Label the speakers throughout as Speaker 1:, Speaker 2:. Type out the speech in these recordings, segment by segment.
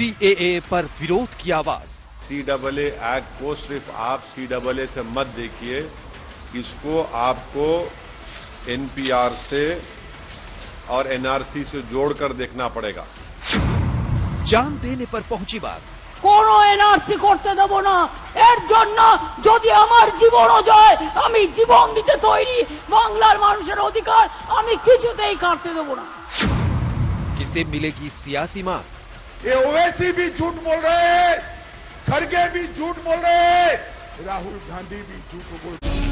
Speaker 1: CAA पर विरोध की आवाज।
Speaker 2: सीएए एक्ट को सिर्फ आप सीएए से मत देखिए, इसको आपको एनपीआर से और एनआरसी से जोड़कर देखना पड़ेगा।
Speaker 1: जान देने पर पहुंची बात।
Speaker 3: কোনো এনআরসি করতে দেব না, এর জন্য যদি আমার জীবনও যায় আমি জীবন দিতে তৈরি। বাংলার মানুষের অধিকার আমি কিছুতেই কাটতে দেব না।
Speaker 1: किसे मिलेगी सियासी मां?
Speaker 4: ये ओवैसी भी झूठ बोल रहे हैं, खड़गे भी झूठ बोल रहे हैं, राहुल गांधी भी झूठ बोल रहे हैं।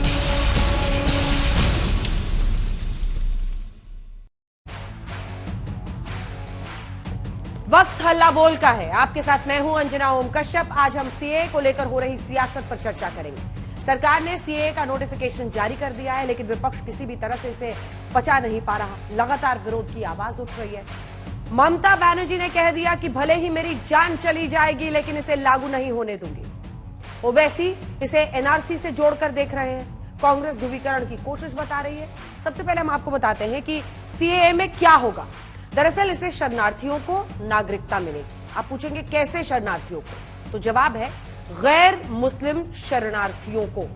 Speaker 5: वक्त हल्ला बोल का है। आपके साथ मैं हूं अंजना ओम कश्यप। आज हम सीएए को लेकर हो रही सियासत पर चर्चा करेंगे। सरकार ने सीएए का नोटिफिकेशन जारी कर दिया है, लेकिन विपक्ष किसी भी तरह से इसे पचा नहीं पा रहा। लगातार विरोध की आवाज उठ रही है। ममता बनर्जी ने कह दिया कि भले ही मेरी जान चली जाएगी लेकिन इसे लागू नहीं होने दूंगी। ओवैसी इसे एनआरसी से जोड़कर देख रहे हैं। कांग्रेस ध्रुवीकरण की कोशिश बता रही है। सबसे पहले हम आपको बताते हैं कि सीएए में क्या होगा। दरअसल इसे शरणार्थियों को नागरिकता मिलेगी। आप पूछेंगे कैसे शरणार्थियों को, तो जवाब है गैर मुस्लिम शरणार्थियों को।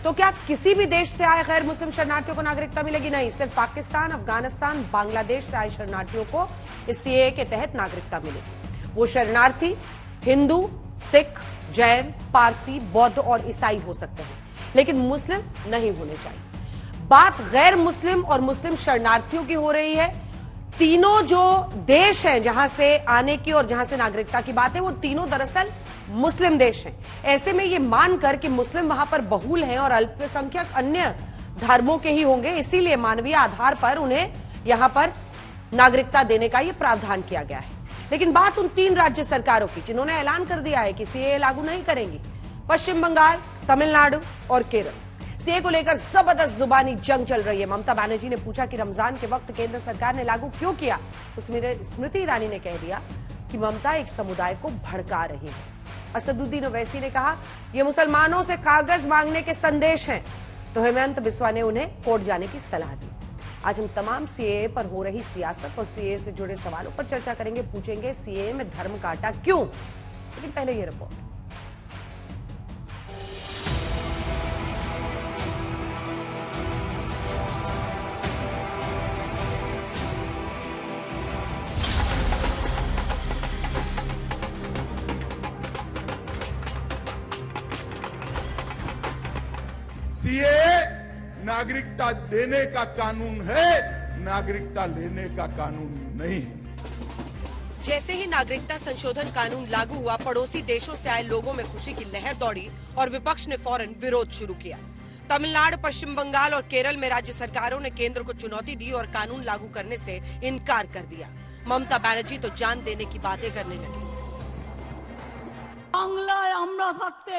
Speaker 5: तो क्या किसी भी देश से आए गैर मुस्लिम शरणार्थियों को नागरिकता मिलेगी? नहीं, सिर्फ पाकिस्तान, अफगानिस्तान, बांग्लादेश से आए शरणार्थियों को इस सीएए के तहत नागरिकता मिलेगी। वो शरणार्थी हिंदू, सिख, जैन, पारसी, बौद्ध और ईसाई हो सकते हैं, लेकिन मुस्लिम नहीं होने चाहिए। बात गैर मुस्लिम और मुस्लिम शरणार्थियों की हो रही है। तीनों जो देश हैं जहां से आने की और जहां से नागरिकता की बात है, वो तीनों दरअसल मुस्लिम देश हैं। ऐसे में ये मानकर कि मुस्लिम वहां पर बहुल हैं और अल्पसंख्यक अन्य धर्मों के ही होंगे, इसीलिए मानवीय आधार पर उन्हें यहां पर नागरिकता देने का ये प्रावधान किया गया है। लेकिन बात उन 3 राज्य सरकारों की जिन्होंने ऐलान कर दिया है कि सीएए लागू नहीं करेंगी। पश्चिम बंगाल, तमिलनाडु और केरल। सीएए को लेकर जबरदस्त जुबानी जंग चल रही है। ममता बनर्जी ने पूछा कि रमजान के वक्त केंद्र सरकार ने लागू क्यों किया। उसमें स्मृति ईरानी ने कह दिया कि ममता एक समुदाय को भड़का रही है। असदुद्दीन ओवैसी ने कहा ये मुसलमानों से कागज मांगने के संदेश हैं। तो हेमंत बिस्वा ने उन्हें कोर्ट जाने की सलाह दी। आज हम तमाम सीएए पर हो रही सियासत और सीएए से जुड़े सवालों पर चर्चा करेंगे। पूछेंगे सीएए में धर्म काटा क्यों। लेकिन पहले ये रिपोर्ट।
Speaker 4: सीएए नागरिकता देने का कानून है, नागरिकता लेने का कानून नहीं है।
Speaker 5: जैसे ही नागरिकता संशोधन कानून लागू हुआ, पड़ोसी देशों से आए लोगों में खुशी की लहर दौड़ी और विपक्ष ने फौरन विरोध शुरू किया। तमिलनाडु, पश्चिम बंगाल और केरल में राज्य सरकारों ने केंद्र को चुनौती दी और कानून लागू करने से इनकार कर दिया। ममता बनर्जी तो जान देने की बातें करने लगी।
Speaker 3: বাংলায় আমরা থাকতে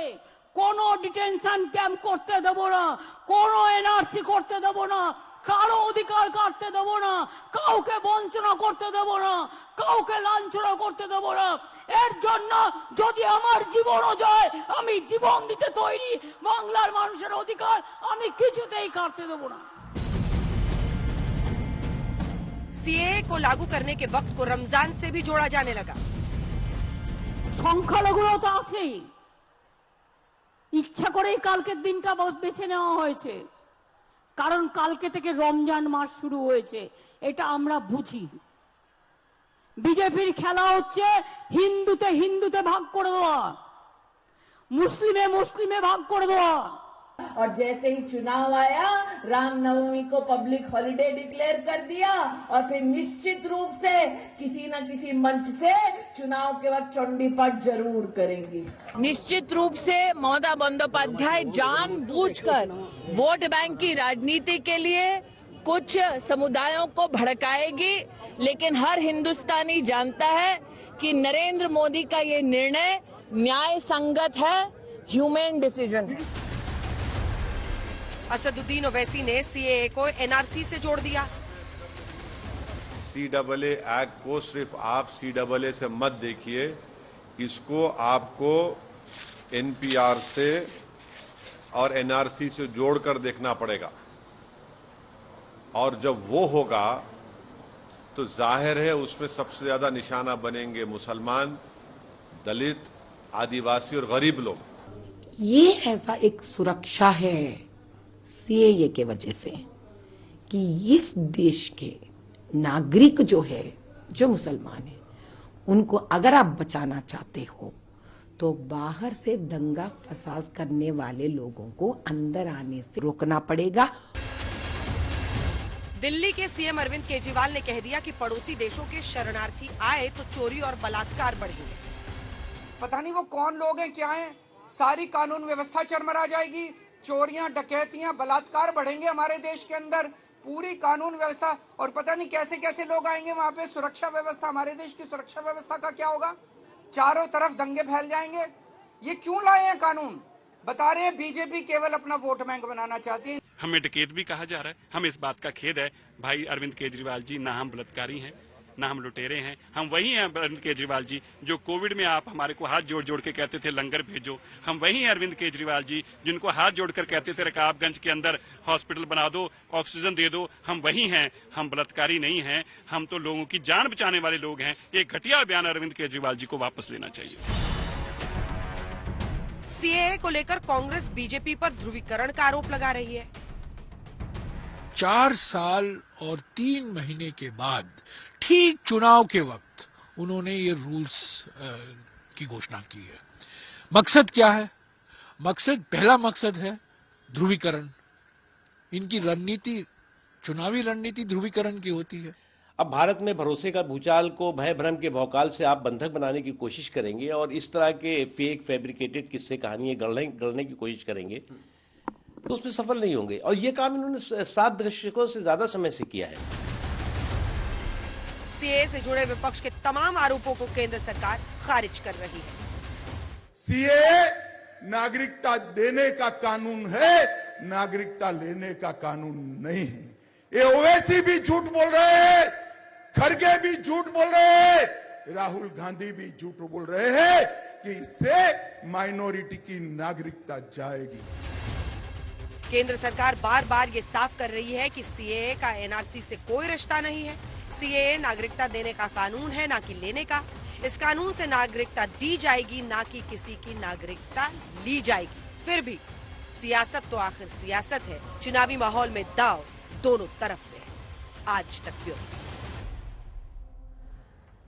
Speaker 3: কোনো ডিটেনশন ক্যাম্প করতে দেব না, কোনো এনআরসি করতে দেব না, কারো অধিকার কাটতে দেব না, কাউকে বঞ্চনা করতে দেব না, কাউকে লাঞ্ছনা করতে দেব না। এর জন্য যদি আমার জীবনও যায় আমি জীবন দিতে তৈরি। বাংলার মানুষের অধিকার আমি কিছুতেই কাটতে দেব না।
Speaker 5: सीएए को लागू करने के वक्त को रमजान से भी जोड़ा जाने लगा।
Speaker 3: সংখ্যালঘুরা তো আছেই, ইচ্ছা করেই কালকের দিনটা বেছে নেওয়া হয়েছে, কারণ কালকে থেকে রমজান মাস শুরু হয়েছে। এটা আমরা বুঝি। বিজেপির খেলা হচ্ছে হিন্দুতে হিন্দুতে ভাগ করে দেওয়া, মুসলিমে মুসলিমে ভাগ করে দেওয়া।
Speaker 6: और जैसे ही चुनाव आया, रामनवमी को पब्लिक हॉलिडे डिक्लेयर कर दिया और फिर निश्चित रूप से किसी न किसी मंच से चुनाव के वक्त चंडीपाठ जरूर करेंगी।
Speaker 7: निश्चित रूप से ममता बंदोपाध्याय जानबूझकर वोट बैंक की राजनीति के लिए कुछ समुदायों को भड़काएगी, लेकिन हर हिंदुस्तानी जानता है कि नरेंद्र मोदी का ये निर्णय न्याय संगत है, ह्यूमन डिसीजन।
Speaker 5: असदुद्दीन ओवैसी ने सीएए को एनआरसी से जोड़ दिया।
Speaker 2: सीएए एक्ट को सिर्फ आप सीएए से मत देखिए, इसको आपको एनपीआर से और एनआरसी से जोड़कर देखना पड़ेगा। और जब वो होगा तो जाहिर है उसमें सबसे ज्यादा निशाना बनेंगे मुसलमान, दलित, आदिवासी और गरीब लोग।
Speaker 8: ये ऐसा एक सुरक्षा है सीएए के वजह से कि इस देश के नागरिक जो है, जो मुसलमान है, उनको अगर आप बचाना चाहते हो तो बाहर से दंगा फसाद करने वाले लोगों को अंदर आने से रोकना पड़ेगा।
Speaker 5: दिल्ली के सीएम अरविंद केजरीवाल ने कह दिया कि पड़ोसी देशों के शरणार्थी आए तो चोरी और बलात्कार बढ़ेंगे।
Speaker 9: पता नहीं वो कौन लोग हैं, क्या हैं, सारी कानून व्यवस्था चरमरा जाएगी, चोरियां, डकैतियां, बलात्कार बढ़ेंगे हमारे देश के अंदर, पूरी कानून व्यवस्था, और पता नहीं कैसे कैसे लोग आएंगे वहां पे। सुरक्षा व्यवस्था, हमारे देश की सुरक्षा व्यवस्था का क्या होगा? चारों तरफ दंगे फैल जाएंगे। ये क्यों लाए हैं कानून? बता रहे हैं बीजेपी केवल अपना वोट बैंक बनाना चाहती है।
Speaker 10: हमें डकैत भी कहा जा रहा है। हमें इस बात का खेद है भाई अरविंद केजरीवाल जी, ना हम बलात्कारी हैं, ना हम लुटेरे हैं। हम वही हैं अरविंद केजरीवाल जी जो कोविड में आप हमारे को हाथ जोड़ जोड़ के कहते थे लंगर भेजो। हम वही हैं अरविंद केजरीवाल जी जिनको हाथ जोड़कर कहते थे रकाबगंज के अंदर हॉस्पिटल बना दो, ऑक्सीजन दे दो। हम वही हैं, हम बलात्कारी नहीं हैं। हम तो लोगों की जान बचाने वाले लोग हैं। ये घटिया बयान अरविंद केजरीवाल जी को वापस लेना चाहिए।
Speaker 5: सीएए को लेकर कांग्रेस बीजेपी पर ध्रुवीकरण का आरोप लगा रही है।
Speaker 11: 4 साल और 3 महीने के बाद ठीक चुनाव के वक्त उन्होंने ये रूल्स की घोषणा की है। मकसद क्या है? पहला मकसद है ध्रुवीकरण। इनकी रणनीति, चुनावी रणनीति ध्रुवीकरण की होती है।
Speaker 12: अब भारत में भरोसे का भूचाल को भय भ्रम के भौकाल से आप बंधक बनाने की कोशिश करेंगे और इस तरह के फेक फैब्रिकेटेड किस्से कहानियां गढ़ने की कोशिश करेंगे तो उसमें सफल नहीं होंगे। और ये काम इन्होंने 7 दशकों से ज्यादा समय से किया है।
Speaker 5: सीएए से जुड़े विपक्ष के तमाम आरोपों को केंद्र सरकार खारिज कर रही है।
Speaker 4: सीएए नागरिकता देने का कानून है, नागरिकता लेने का कानून नहीं है। ये ओवैसी भी झूठ बोल रहे हैं, खड़गे भी झूठ बोल रहे हैं, राहुल गांधी भी झूठ बोल रहे हैं कि इससे माइनॉरिटी की नागरिकता जाएगी।
Speaker 5: केंद्र सरकार बार बार ये साफ कर रही है कि सीएए का एनआरसी से कोई रिश्ता नहीं है। सीएए नागरिकता देने का कानून है, ना कि लेने का। इस कानून से नागरिकता दी जाएगी, ना कि किसी की नागरिकता ली जाएगी। फिर भी सियासत तो आखिर सियासत है। चुनावी माहौल में दांव दोनों तरफ से है। आज तक ब्यूरो।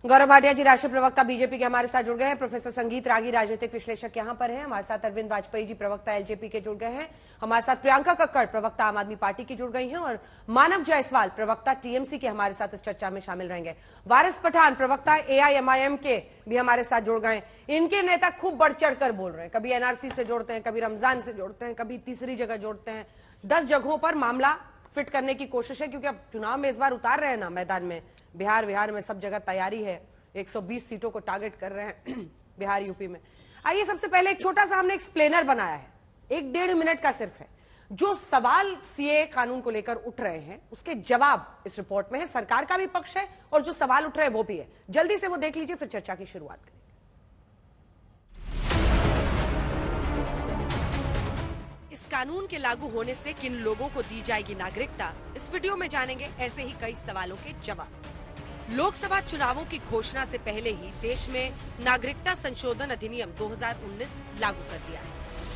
Speaker 5: गौरव भाटिया जी, राष्ट्रीय प्रवक्ता बीजेपी के हमारे साथ जुड़ गए हैं। प्रोफेसर संगीत रागी, राजनीतिक विश्लेषक यहां पर हैं। हमारे साथ अरविंद वाजपेयी जी, प्रवक्ता एलजेपी के जुड़ गए हैं। हमारे साथ प्रियंका कक्कड़, प्रवक्ता आम आदमी पार्टी की जुड़ गई हैं और मानव जायसवाल, प्रवक्ता टीएमसी के हमारे साथ इस चर्चा में शामिल रहेंगे। वारिस पठान, प्रवक्ता एआईएमआईएम के भी हमारे साथ जुड़ गए। इनके नेता खूब बढ़ चढ़कर बोल रहे हैं। कभी एनआरसी से जोड़ते हैं, कभी रमजान से जोड़ते हैं, कभी तीसरी जगह जोड़ते हैं। 10 जगहों पर मामला फिट करने की कोशिश है, क्योंकि अब चुनाव में इस बार उतार रहे हैं ना मैदान में। बिहार में सब जगह तैयारी है। 120 सीटों को टारगेट कर रहे हैं बिहार, यूपी में। आइए सबसे पहले एक छोटा सा हमने एक्सप्लेनर बनाया है, 1-1.5 मिनट का सिर्फ है। जो सवाल सीए कानून को लेकर उठ रहे हैं उसके जवाब इस रिपोर्ट में है। सरकार का भी पक्ष है और जो सवाल उठ रहे हैं वो भी है। जल्दी से वो देख लीजिए, फिर चर्चा की शुरुआत करें। इस कानून के लागू होने से किन लोगों को दी जाएगी नागरिकता, इस वीडियो में जानेंगे ऐसे ही कई सवालों के जवाब। लोकसभा चुनावों की घोषणा से पहले ही देश में नागरिकता संशोधन अधिनियम 2019 लागू कर दिया है।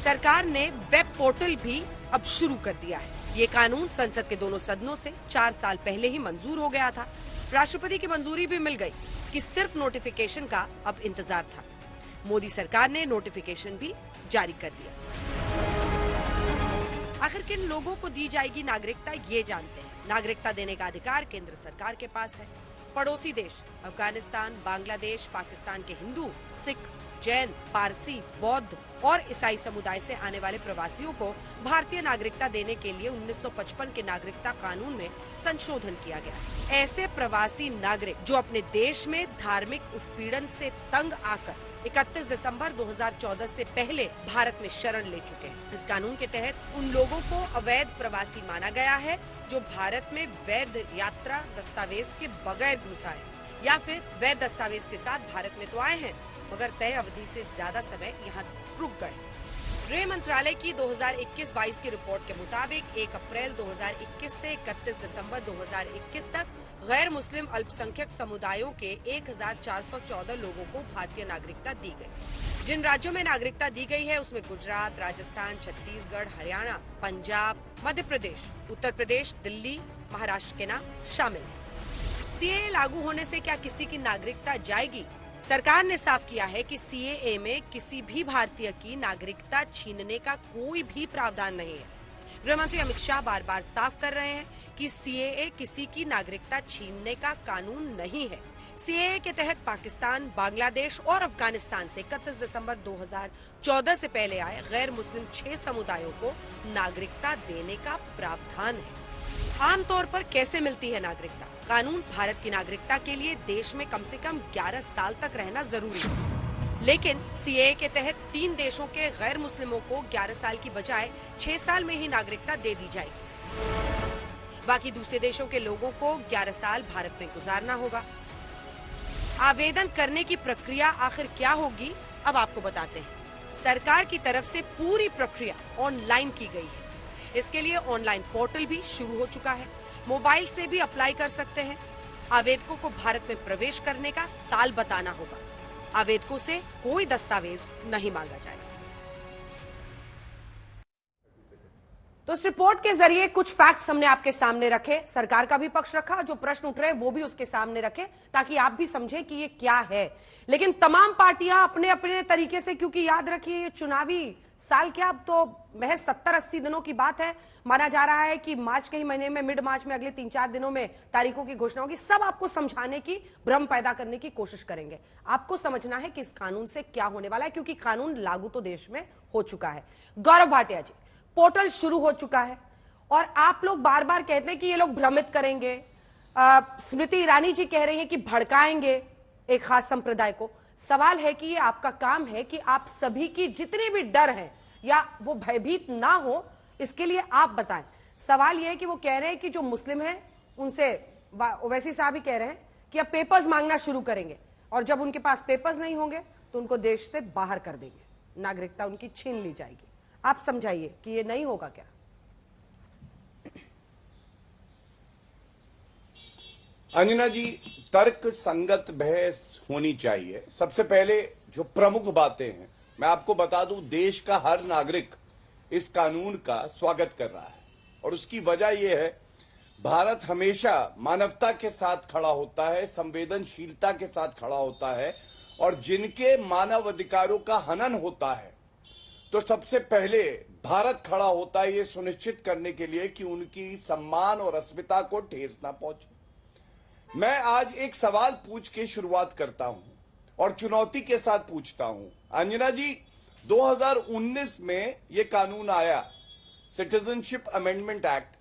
Speaker 5: सरकार ने वेब पोर्टल भी अब शुरू कर दिया है। ये कानून संसद के दोनों सदनों से 4 साल पहले ही मंजूर हो गया था। राष्ट्रपति की मंजूरी भी मिल गई कि सिर्फ नोटिफिकेशन का अब इंतजार था। मोदी सरकार ने नोटिफिकेशन भी जारी कर दिया। आखिर किन लोगों को दी जाएगी नागरिकता, ये जानते हैं। नागरिकता देने का अधिकार केंद्र सरकार के पास है। पड़ोसी देश अफगानिस्तान, बांग्लादेश, पाकिस्तान के हिंदू, सिख, जैन, पारसी, बौद्ध और ईसाई समुदाय से आने वाले प्रवासियों को भारतीय नागरिकता देने के लिए 1955 के नागरिकता कानून में संशोधन किया गया। ऐसे प्रवासी नागरिक जो अपने देश में धार्मिक उत्पीड़न से तंग आकर 31 दिसंबर 2014 से पहले भारत में शरण ले चुके हैं। इस कानून के तहत उन लोगों को अवैध प्रवासी माना गया है जो भारत में वैध यात्रा दस्तावेज के बगैर घुसा है या फिर वैध दस्तावेज के साथ भारत में तो आए हैं मगर तय अवधि से ज्यादा समय यहाँ रुक गए। गृह मंत्रालय की 2021-22 की रिपोर्ट के मुताबिक 1 अप्रैल 2021 से 31 दिसंबर 2021 तक गैर मुस्लिम अल्पसंख्यक समुदायों के 1414 लोगों को भारतीय नागरिकता दी गई। जिन राज्यों में नागरिकता दी गई है उसमें गुजरात, राजस्थान, छत्तीसगढ़, हरियाणा, पंजाब, मध्य प्रदेश, उत्तर प्रदेश, दिल्ली, महाराष्ट्र के नाम शामिल हैं। सीएए लागू होने से क्या किसी की नागरिकता जाएगी? सरकार ने साफ किया है कि सीएए में किसी भी भारतीय की नागरिकता छीनने का कोई भी प्रावधान नहीं है। गृह मंत्री अमित शाह बार बार साफ कर रहे हैं कि सीएए किसी की नागरिकता छीनने का कानून नहीं है। सीएए के तहत पाकिस्तान, बांग्लादेश और अफगानिस्तान से 31 दिसंबर 2014 से पहले आए गैर मुस्लिम 6 समुदायों को नागरिकता देने का प्रावधान है। आमतौर पर कैसे मिलती है नागरिकता? कानून भारत की नागरिकता के लिए देश में कम से कम 11 साल तक रहना जरूरी है, लेकिन सीएए के तहत 3 देशों के गैर मुस्लिमों को 11 साल की बजाय 6 साल में ही नागरिकता दे दी जाएगी। बाकी दूसरे देशों के लोगों को 11 साल भारत में गुजारना होगा। आवेदन करने की प्रक्रिया आखिर क्या होगी, अब आपको बताते हैं। सरकार की तरफ से पूरी प्रक्रिया ऑनलाइन की गई है। इसके लिए ऑनलाइन पोर्टल भी शुरू हो चुका है। मोबाइल से भी अप्लाई कर सकते हैं। आवेदकों को भारत में प्रवेश करने का साल बताना होगा। आवेदकों से कोई दस्तावेज नहीं मांगा जाएगा। तो इस रिपोर्ट के जरिए कुछ फैक्ट्स हमने आपके सामने रखे, सरकार का भी पक्ष रखा, जो प्रश्न उठ रहे हैं वो भी उसके सामने रखे, ताकि आप भी समझें कि ये क्या है। लेकिन तमाम पार्टियां अपने अपने तरीके से, क्योंकि याद रखिए ये चुनावी साल क्या, अब तो महज 70-80 दिनों की बात है। माना जा रहा है कि मार्च के ही महीने में, मिड मार्च में, अगले 3-4 दिनों में तारीखों की घोषणा होगी। सब आपको समझाने की, भ्रम पैदा करने की कोशिश करेंगे। आपको समझना है कि इस कानून से क्या होने वाला है, क्योंकि कानून लागू तो देश में हो चुका है। गौरव भाटिया जी, पोर्टल शुरू हो चुका है और आप लोग बार बार कहते हैं कि ये लोग भ्रमित करेंगे। स्मृति ईरानी जी कह रही हैं कि भड़काएंगे एक खास संप्रदाय को। सवाल है कि ये आपका काम है कि आप सभी की जितनी भी डर है या वो भयभीत ना हो, इसके लिए आप बताएं। सवाल यह है कि वो कह रहे हैं कि जो मुस्लिम हैं उनसे, ओवैसी साहब ही कह रहे हैं कि अब पेपर्स मांगना शुरू करेंगे और जब उनके पास पेपर्स नहीं होंगे तो उनको देश से बाहर कर देंगे, नागरिकता उनकी छीन ली जाएगी। आप समझाइए कि ये नहीं होगा क्या?
Speaker 13: अंजना जी, तर्क संगत बहस होनी चाहिए। सबसे पहले जो प्रमुख बातें हैं मैं आपको बता दूं, देश का हर नागरिक इस कानून का स्वागत कर रहा है और उसकी वजह यह है, भारत हमेशा मानवता के साथ खड़ा होता है, संवेदनशीलता के साथ खड़ा होता है और जिनके मानव अधिकारों का हनन होता है तो सबसे पहले भारत खड़ा होता है ये सुनिश्चित करने के लिए कि उनकी सम्मान और अस्मिता को ठेस ना पहुंचे। मैं आज एक सवाल पूछ के शुरुआत करता हूं और चुनौती के साथ पूछता हूं। अंजना जी, 2019 में ये कानून आया, सिटीजनशिप अमेंडमेंट एक्ट,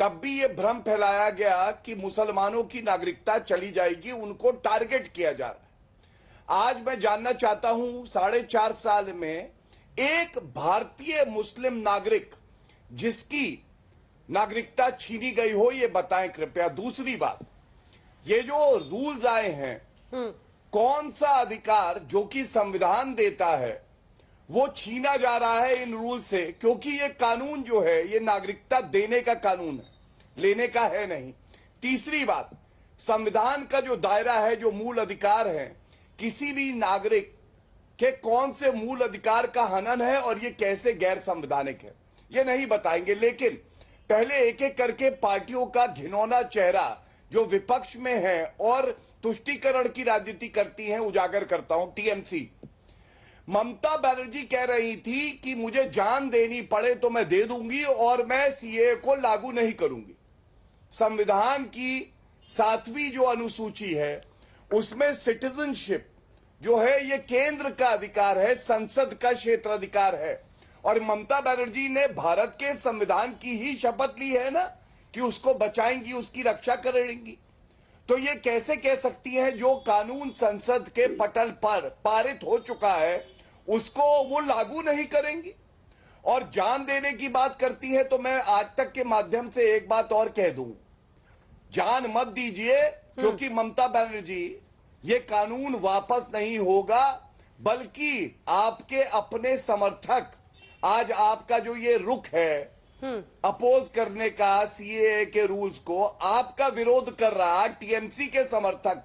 Speaker 13: तब भी ये भ्रम फैलाया गया कि मुसलमानों की नागरिकता चली जाएगी, उनको टारगेट किया जा रहा है। आज मैं जानना चाहता हूं, 4.5 साल में एक भारतीय मुस्लिम नागरिक जिसकी नागरिकता छीनी गई हो, ये बताएं कृपया। दूसरी बात, ये जो रूल्स आए हैं, कौन सा अधिकार जो कि संविधान देता है वो छीना जा रहा है इन रूल से? क्योंकि ये कानून जो है ये नागरिकता देने का कानून है, लेने का है नहीं। तीसरी बात, संविधान का जो दायरा है, जो मूल अधिकार है, किसी भी नागरिक के कौन से मूल अधिकार का हनन है और ये कैसे गैर संवैधानिक है, ये नहीं बताएंगे। लेकिन पहले एक एक करके पार्टियों का घिनौना चेहरा जो विपक्ष में है और तुष्टीकरण की राजनीति करती हैं उजागर करता हूं। टीएमसी, ममता बनर्जी कह रही थी कि मुझे जान देनी पड़े तो मैं दे दूंगी और मैं सीएए को लागू नहीं करूंगी। संविधान की 7वीं जो अनुसूची है उसमें सिटीजनशिप जो है ये केंद्र का अधिकार है, संसद का क्षेत्राधिकार है और ममता बनर्जी ने भारत के संविधान की ही शपथ ली है ना कि उसको बचाएंगी, उसकी रक्षा करेंगी। तो ये कैसे कह सकती है जो कानून संसद के पटल पर पारित हो चुका है उसको वो लागू नहीं करेंगी? और जान देने की बात करती है तो मैं आज तक के माध्यम से एक बात और कह दूं, जान मत दीजिए, क्योंकि ममता बनर्जी ये कानून वापस नहीं होगा, बल्कि आपके अपने समर्थक, आज आपका जो ये रुख है अपोज करने का सीएए के रूल्स को, आपका विरोध कर रहा टीएमसी के समर्थक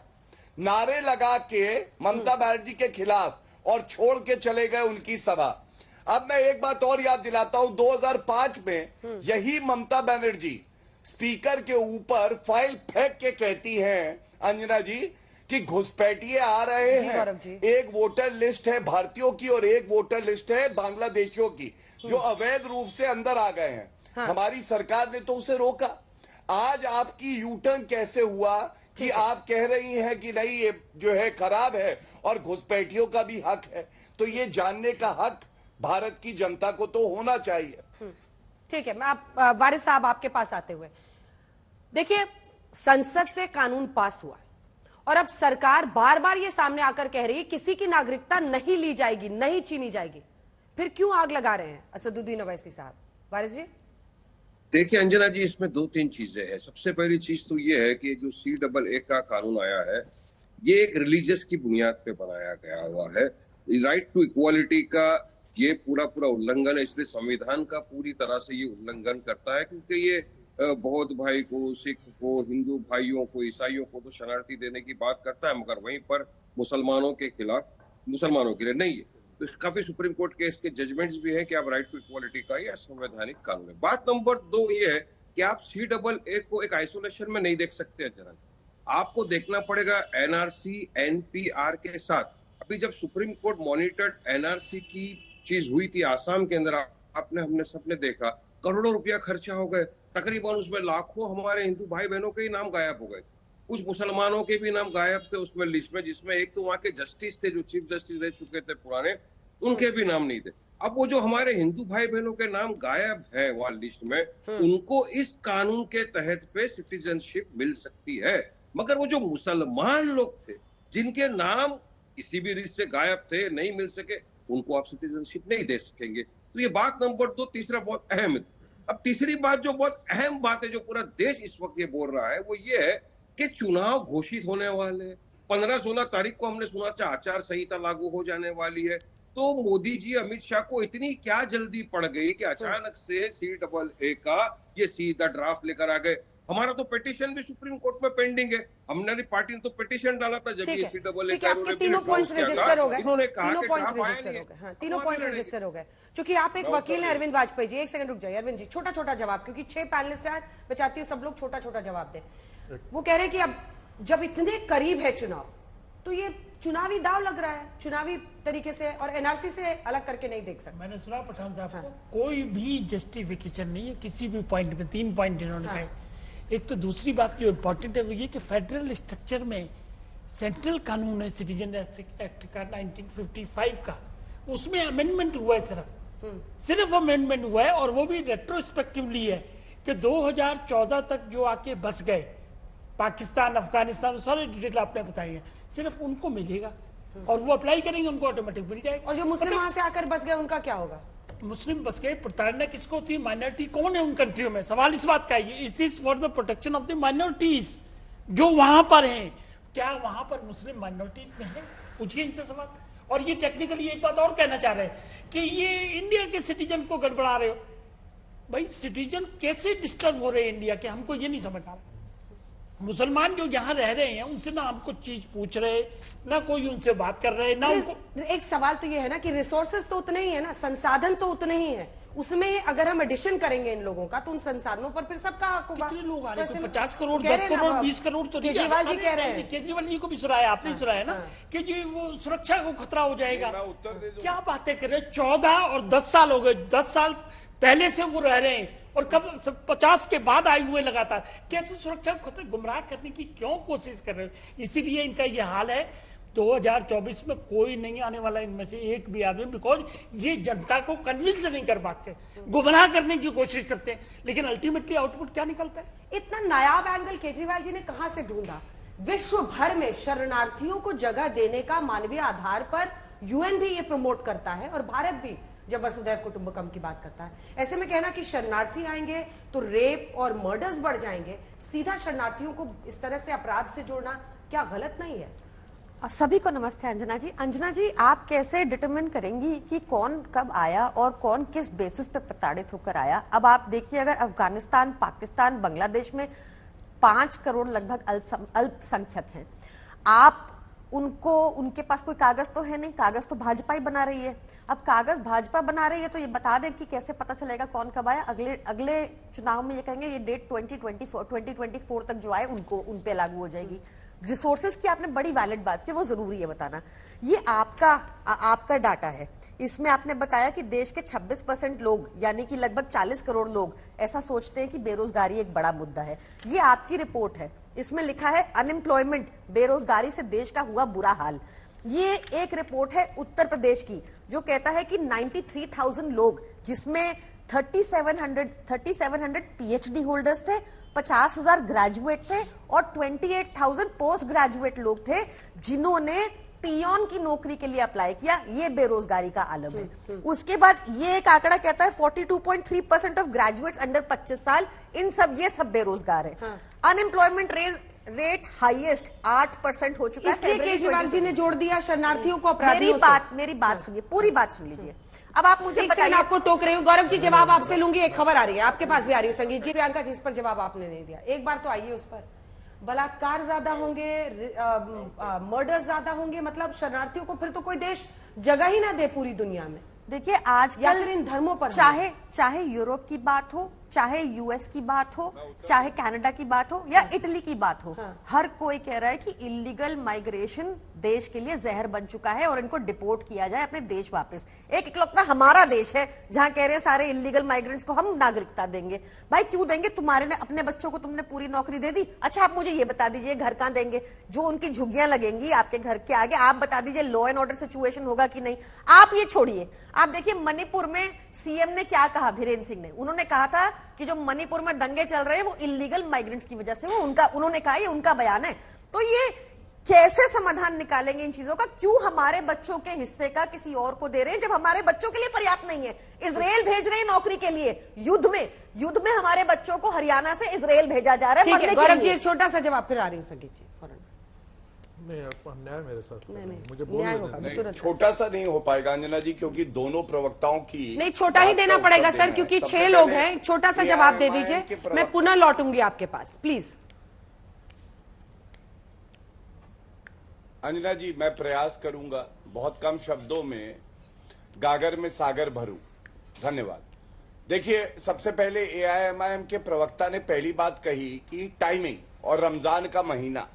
Speaker 13: नारे लगा के ममता बनर्जी के खिलाफ और छोड़ के चले गए उनकी सभा। अब मैं एक बात और याद दिलाता हूं, 2005 में यही ममता बनर्जी स्पीकर के ऊपर फाइल फेंक के कहती हैं अंजना जी कि घुसपैठिए आ रहे हैं, एक वोटर लिस्ट है भारतीयों की और एक वोटर लिस्ट है बांग्लादेशियों की जो अवैध रूप से अंदर आ गए हैं।
Speaker 5: हाँ।
Speaker 13: हमारी सरकार ने तो उसे रोका। आज आपकी यूटर्न कैसे हुआ कि आप कह रही हैं कि नहीं ये जो है खराब है और घुसपैठियों का भी हक है? तो ये जानने का हक भारत की जनता को तो होना चाहिए।
Speaker 5: ठीक है, मैं आप वारिस साहब आपके पास आते हुए, देखिए संसद से कानून पास हुआ और अब सरकार बार बार ये सामने आकर कह रही है किसी की नागरिकता नहीं ली जाएगी, नहीं छीनी जाएगी, फिर क्यों आग लगा रहे हैं असदुद्दीन ओवैसी साहब? वारिस जी
Speaker 14: देखिए अंजना जी, इसमें दो तीन चीजें हैं। सबसे पहली चीज तो ये है कि जो CAA का कानून आया है ये एक रिलीजियस की बुनियाद पे बनाया गया हुआ है। राइट टू इक्वालिटी का ये पूरा उल्लंघन है, इसलिए संविधान का पूरी तरह से ये उल्लंघन करता है, क्योंकि ये बौद्ध भाई को, सिख को, हिंदू भाइयों को, ईसाइयों को तो शरणार्थी देने की बात करता है, मगर वहीं पर मुसलमानों के खिलाफ, मुसलमानों के लिए नहीं है। तो काफी सुप्रीम कोर्ट के इसके जजमेंट्स भी हैं कि आप राइट टू इक्वालिटी का ये संवैधानिक कानून है। बात नंबर 2 ये है कि आप CAA को एक आइसोलेशन में नहीं देख सकते जरा, आपको देखना पड़ेगा NRC NPR के साथ। अभी जब सुप्रीम कोर्ट मॉनिटर्ड NRC की चीज हुई थी आसाम के अंदर, हमने सबने देखा करोड़ों रुपया खर्चा हो गए, तकरीबन उसमें लाखों हमारे हिंदू भाई बहनों के ही नाम गायब हो गए, कुछ मुसलमानों के भी नाम गायब थे उसमें लिस्ट में, जिसमें एक तो वहां के जस्टिस थे जो चीफ जस्टिस रह चुके थे पुराने, उनके भी नाम नहीं थे। अब वो जो हमारे हिंदू भाई बहनों के नाम गायब है वहां लिस्ट में, उनको इस कानून के तहत पे सिटीजनशिप मिल सकती है, मगर वो जो मुसलमान लोग थे जिनके नाम किसी भी रीत से गायब थे, नहीं मिल सके, उनको आप सिटीजनशिप नहीं दे सकेंगे। तो ये बात नंबर 2। तीसरा बहुत अहम है। अब तीसरी बात जो बहुत अहम बात है जो पूरा देश इस वक्त ये बोल रहा है वो ये है कि चुनाव घोषित होने वाले 15-16 तारीख को हमने सुना था आचार संहिता लागू हो जाने वाली है। तो मोदी जी अमित शाह को इतनी क्या जल्दी पड़ गई कि अचानक से CAA का ये सीधा ड्राफ्ट लेकर आ गए। हमारा तो पिटीशन भी सुप्रीम कोर्ट में पेंडिंग है, हमारी पार्टी ने तो पिटीशन डाला था जब ये CAA का
Speaker 5: तीनों पॉइंट्स रजिस्टर हो गए,
Speaker 14: उन्होंने कहा
Speaker 5: तीनों पॉइंट्स रजिस्टर हो गए। हाँ, तीनों पॉइंट्स रजिस्टर हो गए। चूंकि आप एक वकील हैं अरविंद वाजपेयी जी, एक सेकंड रुक जाइए अरविंद जी, छोटा छोटा जवाब, क्योंकि 6 पैनलिस्ट हैं, मैं चाहती हूँ सब लोग छोटा छोटा जवाब दें। वो कह रहे हैं कि अब जब इतने करीब है चुनाव तो ये चुनावी दाव लग रहा है, चुनावी तरीके से, और NRC से अलग करके नहीं देख सकते।
Speaker 15: मैंने सुना पठान साहब को कोई भी जस्टिफिकेशन नहीं है किसी भी पॉइंट में। 3 पॉइंट इन्होंने कहे। एक तो दूसरी बात जो इम्पोर्टेंट है वो ये कि फेडरल स्ट्रक्चर में सेंट्रल कानून है सिटीजन एक्ट का 1955 का, उसमें अमेंडमेंट हुआ है, सिर्फ अमेंडमेंट हुआ है, और वो भी रेट्रोस्पेक्टिवली है कि 2014 तक जो आके बस गए पाकिस्तान, अफगानिस्तान, सारे डिटेल आपने बताई है, सिर्फ उनको मिलेगा और वो अप्लाई करेंगे, उनको ऑटोमेटिक मिल जाएगा।
Speaker 5: और जो मुस्लिम वहां से आकर बस गए उनका क्या होगा?
Speaker 15: मुस्लिम बस गए, प्रताड़ना किसको होती है? माइनॉरिटी कौन है उन कंट्रियों में? सवाल इस बात का है, it is for the protection of the minorities जो वहां पर हैं। क्या वहां पर मुस्लिम माइनॉरिटीज में है? पूछिए इनसे सवाल। और ये टेक्निकली एक बात और कहना चाह रहे हैं कि ये इंडिया के सिटीजन को गड़बड़ा रहे हो। भाई सिटीजन कैसे डिस्टर्ब हो रहे हैं इंडिया के, हमको ये नहीं समझ आ रहा। मुसलमान जो यहाँ रह रहे हैं उनसे ना हमको चीज पूछ रहे, ना कोई उनसे बात कर रहे, ना उनको।
Speaker 5: एक सवाल तो ये है ना कि रिसोर्सेज तो उतने ही है ना, संसाधन तो उतने ही है, उसमें अगर हम एडिशन करेंगे इन लोगों का तो उन संसाधनों पर फिर सबका हक होगा।
Speaker 15: कितने लोग आ रहे हैं? 50 करोड़, 10 करोड़, 20 करोड़ तो
Speaker 5: केजरीवाल जी कह रहे हैं।
Speaker 15: केजरीवाल जी को भी सुनाया, आपने सुनाया ना कि जी वो सुरक्षा को खतरा हो जाएगा। क्या बातें कर रहे हैं? 14 और 10 साल हो गए, 10 साल पहले से वो रह रहे हैं और कब 50 के बाद आए हुए लगातार। कैसे सुरक्षा को खतरे, गुमराह करने की क्यों कोशिश कर रहे हैं? इसीलिए इनका ये हाल है। 2024 में कोई नहीं आने वाला इनमें से एक भी आदमी, बिकॉज ये जनता को कन्विंस नहीं कर पाते, गुमराह करने की कोशिश करते हैं, लेकिन अल्टीमेटली आउटपुट क्या निकलता है?
Speaker 5: इतना नायाब एंगल केजरीवाल जी ने कहां से ढूंढा? विश्व भर में शरणार्थियों को जगह देने का मानवीय आधार पर UN भी ये प्रमोट करता है और भारत भी जब वसुधैव कुटुंबकम की बात करता है। ऐसे में कहना कि शरणार्थी आएंगे तो रेप और मर्डर्स बढ़ जाएंगे, सीधा शरणार्थियों को इस तरह से अपराध से जोड़ना क्या गलत नहीं है? सभी को नमस्ते। अंजना जी आप कैसे डिटरमिन करेंगी कि कौन कब आया और कौन किस बेसिस पे प्रताड़ित होकर आया? अब आप देखिए, अगर अफगानिस्तान, पाकिस्तान, बांग्लादेश में 5 करोड़ लगभग अल्पसंख्यक हैं, आप उनको, उनके पास कोई कागज तो है नहीं, कागज तो भाजपा ही बना रही है। अब कागज भाजपा बना रही है तो ये बता दें कि कैसे पता चलेगा कौन कब आया? अगले चुनाव में ये कहेंगे ये डेट 2024 तक जो आए उनको उन पे लागू हो जाएगी। रिसोर्सेज की आपने बड़ी वैलिड बात की, वो जरूरी है बताना। ये आपका डाटा है, इसमें आपने बताया कि देश के 26% लोग यानी कि लगभग 40 करोड़ लोग ऐसा सोचते हैं कि बेरोजगारी एक बड़ा मुद्दा है। ये आपकी रिपोर्ट है, इसमें लिखा है अनएम्प्लॉयमेंट, बेरोजगारी से देश का हुआ बुरा हाल। ये एक रिपोर्ट है उत्तर प्रदेश की जो कहता है कि 93,000 लोग, जिसमें 3700 पीएचडी होल्डर्स थे, 50,000 ग्रेजुएट थे और 28,000 पोस्ट ग्रेजुएट लोग थे जिन्होंने पियोन की नौकरी के लिए अप्लाई किया। ये बेरोजगारी का आलम है। उसके बाद ये एक आंकड़ा कहता है 42.3% ऑफ ग्रेजुएट्स अंडर 25 साल, ये सब बेरोजगार है। अनएम्प्लॉयमेंट रेट हाईएस्ट 8% हो चुका है।
Speaker 8: इसलिए केजरीवाल जी ने जोड़ दिया शरणार्थियों को अपराधियों से।
Speaker 5: मेरी बात सुनिए, पूरी बात सुन लीजिए। अब आप मुझे बताइए,
Speaker 8: आपको टोक रही हूँ। गौरव जी जवाब आपसे लूंगी, एक खबर आ रही है आपके पास भी आ रही है। संगीत जी, प्रियंका जी, इस पर जवाब आपने नहीं दिया, एक बार तो आइए उस पर। बलात्कार ज्यादा होंगे, मर्डर ज्यादा होंगे, मतलब शरणार्थियों को फिर तो कोई देश जगह ही ना दे पूरी दुनिया में।
Speaker 5: देखिए आजकल
Speaker 8: इन धर्मों पर
Speaker 5: चाहे यूरोप की बात हो, चाहे यूएस की बात हो, चाहे कनाडा की बात हो या इटली की बात हो, हर कोई कह रहा है कि इलीगल माइग्रेशन देश के लिए जहर बन चुका है और इनको डिपोर्ट किया जाए अपने देश वापस। एक इकलौता हमारा देश है जहां कह रहे हैं सारे इलीगल माइग्रेंट्स को हम नागरिकता देंगे। भाई क्यों देंगे? तुम्हारे ने अपने बच्चों को तुमने पूरी नौकरी दे दी। अच्छा आप मुझे ये बता दीजिए घर कहां देंगे? जो उनकी झुग्गियां लगेंगी आपके घर के आगे, आप बता दीजिए लॉ एंड ऑर्डर सिचुएशन होगा कि नहीं? आप ये छोड़िए, आप देखिए मणिपुर में सीएम ने क्या कहा, बीरेंद्र सिंह ने, उन्होंने कहा था कि जो मणिपुर में दंगे चल रहे हैं वो इलीगल माइग्रेंट्स की वजह से, वो उन्होंने कहा, ये उनका बयान है। तो ये कैसे समाधान निकालेंगे इन चीजों का? क्यों हमारे बच्चों के हिस्से का किसी और को दे रहे हैं जब हमारे बच्चों के लिए पर्याप्त नहीं है? इजराइल भेज रहे हैं नौकरी के लिए, युद्ध में हमारे बच्चों को हरियाणा से इजराइल भेजा जा रहा है।
Speaker 8: गौरव जी एक छोटा सा जवाब, फिर आ रही हूँ संगीत जी।
Speaker 16: नहीं, न्याय मेरे साथ मुझे
Speaker 8: बोलने
Speaker 13: छोटा सा नहीं हो पाएगा अंजना जी, क्योंकि दोनों प्रवक्ताओं की
Speaker 8: नहीं, छोटा ही देना पड़ेगा सर, क्योंकि 6 लोग हैं। छोटा सा जवाब दे दीजिए, मैं पुनः लौटूंगी आपके पास, प्लीज।
Speaker 13: अंजना जी मैं प्रयास करूंगा बहुत कम शब्दों में गागर में सागर भरूं। धन्यवाद। देखिए सबसे पहले एआईएमआईएम के प्रवक्ता ने पहली बात कही कि टाइमिंग और रमजान का महीना।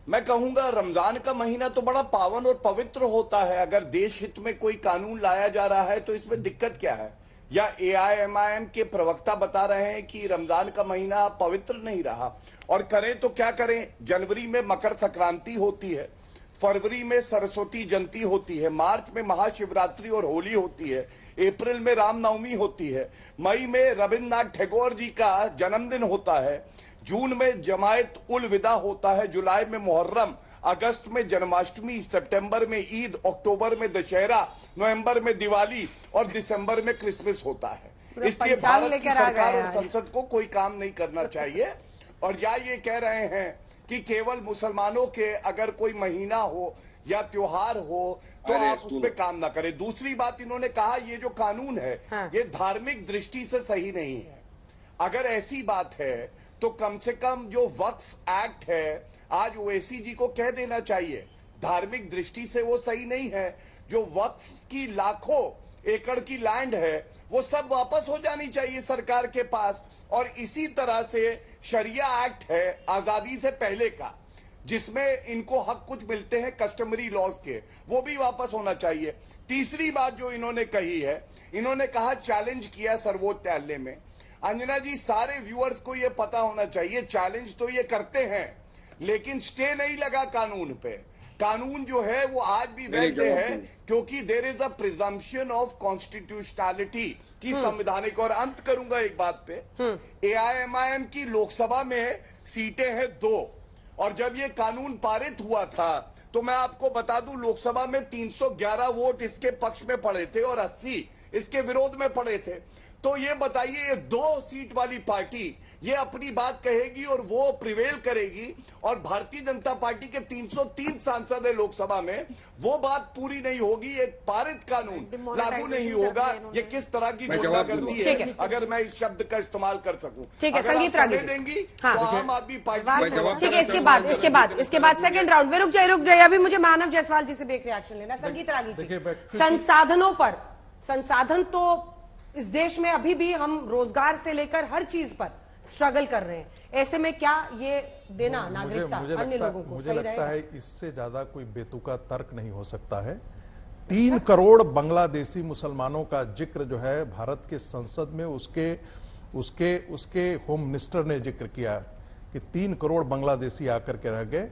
Speaker 13: मैं कहूंगा रमजान का महीना तो बड़ा पावन और पवित्र होता है। अगर देश हित में कोई कानून लाया जा रहा है तो इसमें दिक्कत क्या है? या एआईएमआईएम के प्रवक्ता बता रहे हैं कि रमजान का महीना पवित्र नहीं रहा, और करें तो क्या करें? जनवरी में मकर संक्रांति होती है, फरवरी में सरस्वती जयंती होती है, मार्च में महाशिवरात्रि और होली होती है, अप्रैल में रामनवमी होती है, मई में रविन्द्रनाथ टैगोर जी का जन्मदिन होता है, जून में जमायत उल विदा होता है, जुलाई में मुहर्रम, अगस्त में जन्माष्टमी, सितंबर में ईद, अक्टूबर में दशहरा, नवंबर में दिवाली और दिसंबर में क्रिसमस होता है। इसलिए भारत की सरकार और संसद को कोई काम नहीं करना चाहिए। और या ये कह रहे हैं कि केवल मुसलमानों के अगर कोई महीना हो या त्योहार हो तो आप उसमें काम ना करें। दूसरी बात इन्होंने कहा ये जो कानून है ये धार्मिक दृष्टि से सही नहीं है। अगर ऐसी बात है तो कम से कम जो वक्फ एक्ट है आज ओवैसी जी को कह देना चाहिए, धार्मिक दृष्टि से वो सही नहीं है। जो वक्फ की लाखों एकड़ की लैंड है वो सब वापस हो जानी चाहिए सरकार के पास। और इसी तरह से शरिया एक्ट है आजादी से पहले का, जिसमें इनको हक कुछ मिलते हैं कस्टमरी लॉज के, वो भी वापस होना चाहिए। तीसरी बात जो इन्होंने कही है, इन्होंने कहा चैलेंज किया सर्वोच्च न्यायालय में। अंजना जी सारे व्यूअर्स को ये पता होना चाहिए चैलेंज तो ये करते हैं लेकिन स्टे नहीं लगा कानून पे। कानून जो है वो आज भी वैध है क्योंकि there is a presumption of constitutionality की संवैधानिक। और अंत करूंगा एक बात पे, एआईएमआईएम की लोकसभा में सीटें हैं 2 और जब ये कानून पारित हुआ था तो मैं आपको बता दूं लोकसभा में 311 वोट इसके पक्ष में पड़े थे और 80 इसके विरोध में पड़े थे। तो ये बताइए ये 2 सीट वाली पार्टी ये अपनी बात कहेगी और वो प्रिवेल करेगी, और भारतीय जनता पार्टी के 303 सांसद है लोकसभा में, वो बात पूरी नहीं होगी, एक पारित कानून लागू नहीं होगा। ये किस तरह की गुंडागर्दी है, अगर मैं इस शब्द का इस्तेमाल कर सकूं। अगर आप समय देंगी तो आम आदमी पार्टी।
Speaker 5: ठीक है, इसके बाद सेकंड राउंड में रुक जाइए। अभी मुझे मानव जायसवाल जी से भी एक रिएक्शन लेना। संगीत रागी जी, संसाधनों पर, संसाधन तो इस देश में अभी भी हम रोजगार से लेकर हर चीज पर स्ट्रगल कर रहे हैं, ऐसे में क्या ये देना नागरिकता अन्य लोगों को
Speaker 16: मुझे लगता है इससे ज्यादा कोई बेतुका तर्क नहीं हो सकता है। 3 करोड़ बांग्लादेशी मुसलमानों का जिक्र जो है भारत के संसद में उसके होम मिनिस्टर ने जिक्र किया कि 3 करोड़ बांग्लादेशी आकर के रह गए,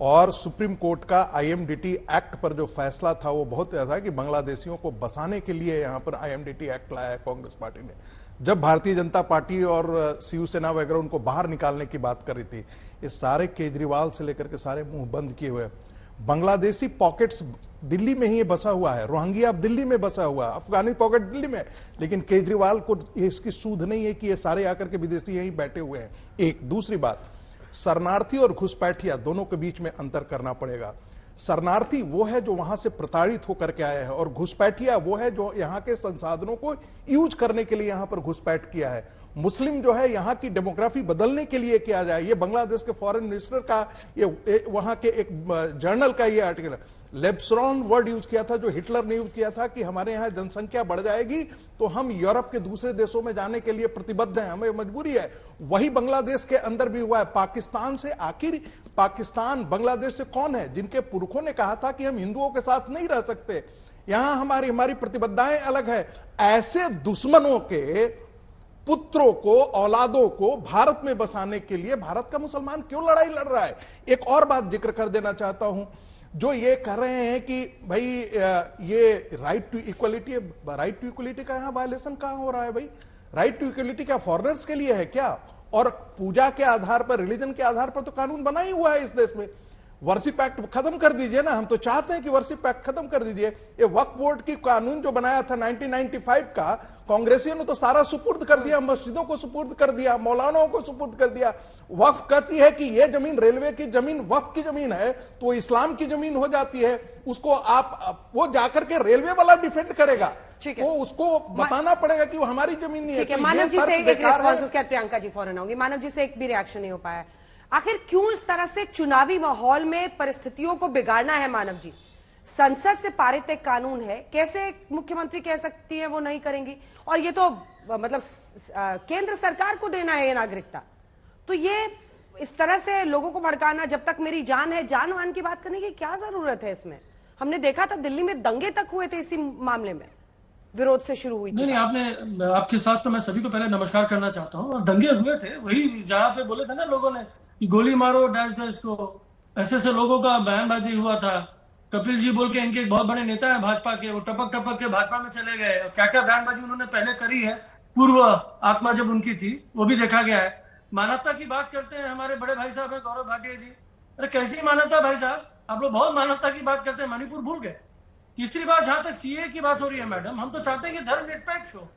Speaker 16: और सुप्रीम कोर्ट का IMDT एक्ट पर जो फैसला था वो बहुत था कि बांग्लादेशियों को बसाने के लिए यहां पर IMDT एक्ट लाया है कांग्रेस पार्टी ने। जब भारतीय जनता पार्टी और शिवसेना वगैरह उनको बाहर निकालने की बात कर रही थी, ये सारे केजरीवाल से लेकर के सारे मुंह बंद किए हुए। बांग्लादेशी पॉकेट्स दिल्ली में ही बसा हुआ है, रोहिंग्या दिल्ली में बसा हुआ है, अफगानी पॉकेट दिल्ली में, लेकिन केजरीवाल को इसकी सूध नहीं है कि ये सारे आकर के विदेशी यहीं बैठे हुए हैं। एक दूसरी बात, शरणार्थी और घुसपैठिया दोनों के बीच में अंतर करना पड़ेगा। शरणार्थी वो है जो वहां से प्रताड़ित होकर के आया है, और घुसपैठिया वो है जो यहाँ के संसाधनों को यूज करने के लिए यहाँ पर घुसपैठ किया है। मुस्लिम जो है यहाँ की डेमोग्राफी बदलने के लिए किया जाए। ये बांग्लादेश के फॉरेन मिनिस्टर का ये वहां के एक जर्नल का ये आर्टिकल है। लेब्सरॉन वर्ड यूज किया था जो हिटलर ने यूज किया था कि हमारे यहाँ जनसंख्या बढ़ जाएगी तो हम यूरोप के दूसरे देशों में जाने के लिए प्रतिबद्ध हैं, हमें मजबूरी है। वही बांग्लादेश के अंदर भी हुआ है। पाकिस्तान से आखिर पाकिस्तान बांग्लादेश से कौन है जिनके पुरखों ने कहा था कि हम हिंदुओं के साथ नहीं रह सकते, यहां हमारी प्रतिबद्धताएं अलग है। ऐसे दुश्मनों के पुत्रों को, औलादों को भारत में बसाने के लिए भारत का मुसलमान क्यों लड़ाई लड़ रहा है। एक और बात जिक्र कर देना चाहता हूं, जो ये कह रहे हैं कि भाई ये राइट टू इक्वलिटी है, राइट टू इक्वलिटी का यहां वायलेशन कहां हो रहा है भाई? राइट टू इक्वलिटी क्या फॉरेनर्स के लिए है क्या? और पूजा के आधार पर, रिलीजन के आधार पर तो कानून बना ही हुआ है इस देश में। वर्शिप एक्ट खत्म कर दीजिए ना, हम तो चाहते हैं कि वर्शिप एक्ट खत्म कर दीजिए। ये वक्फ बोर्ड की कानून जो बनाया था 1995 का, कांग्रेसियों ने तो सारा सुपुर्द कर दिया, मस्जिदों को सुपुर्द कर दिया, मौलानाओं को सुपुर्द कर दिया। वक्फ कहती है कि ये जमीन रेलवे की जमीन वक्फ की जमीन है तो इस्लाम की जमीन हो जाती है, उसको आप वो जाकर के रेलवे वाला डिफेंड करेगा, वो उसको बताना पड़ेगा कि वो हमारी जमीन नहीं है।
Speaker 5: मानव जी से एक रिस्पॉन्स, उसके बाद प्रियंका जी फौरन आऊंगी। मानव जी से एक भी रिएक्शन नहीं हो पाया। आखिर क्यों इस तरह से चुनावी माहौल में परिस्थितियों को बिगाड़ना है? मानव जी, संसद से पारित एक कानून है, कैसे मुख्यमंत्री कह सकती है वो नहीं करेंगी? और ये तो मतलब केंद्र सरकार को देना है ये नागरिकता, तो ये इस तरह से लोगों को भड़काना, जब तक मेरी जान है, जान वान की बात करने की क्या जरूरत है इसमें? हमने देखा था दिल्ली में दंगे तक हुए थे इसी मामले में, विरोध से शुरू हुई थी।
Speaker 17: नहीं, आपने, आपके साथ तो मैं सभी को पहले नमस्कार करना चाहता हूँ। और दंगे हुए थे वही जहाँ पे बोले थे ना लोगों ने कि गोली मारो डैश डैश को, ऐसे लोगों का बयानबाजी हुआ था। कपिल जी बोल के इनके एक बहुत बड़े नेता है भाजपा के, वो टपक टपक के भाजपा में चले गए, और क्या क्या बयानबाजी उन्होंने पहले करी है, पूर्व आत्मा जब उनकी थी, वो भी देखा गया है। मानवता की बात करते हैं हमारे बड़े भाई साहब है गौरव भाटिया जी। अरे कैसी मानवता भाई साहब, आप लोग बहुत मानवता की बात करते हैं, मणिपुर भूल गए। तीसरी बात, जहां तक सीए की बात हो रही है मैडम, हम तो चाहते हैं कि धर्मनिरपेक्ष हो।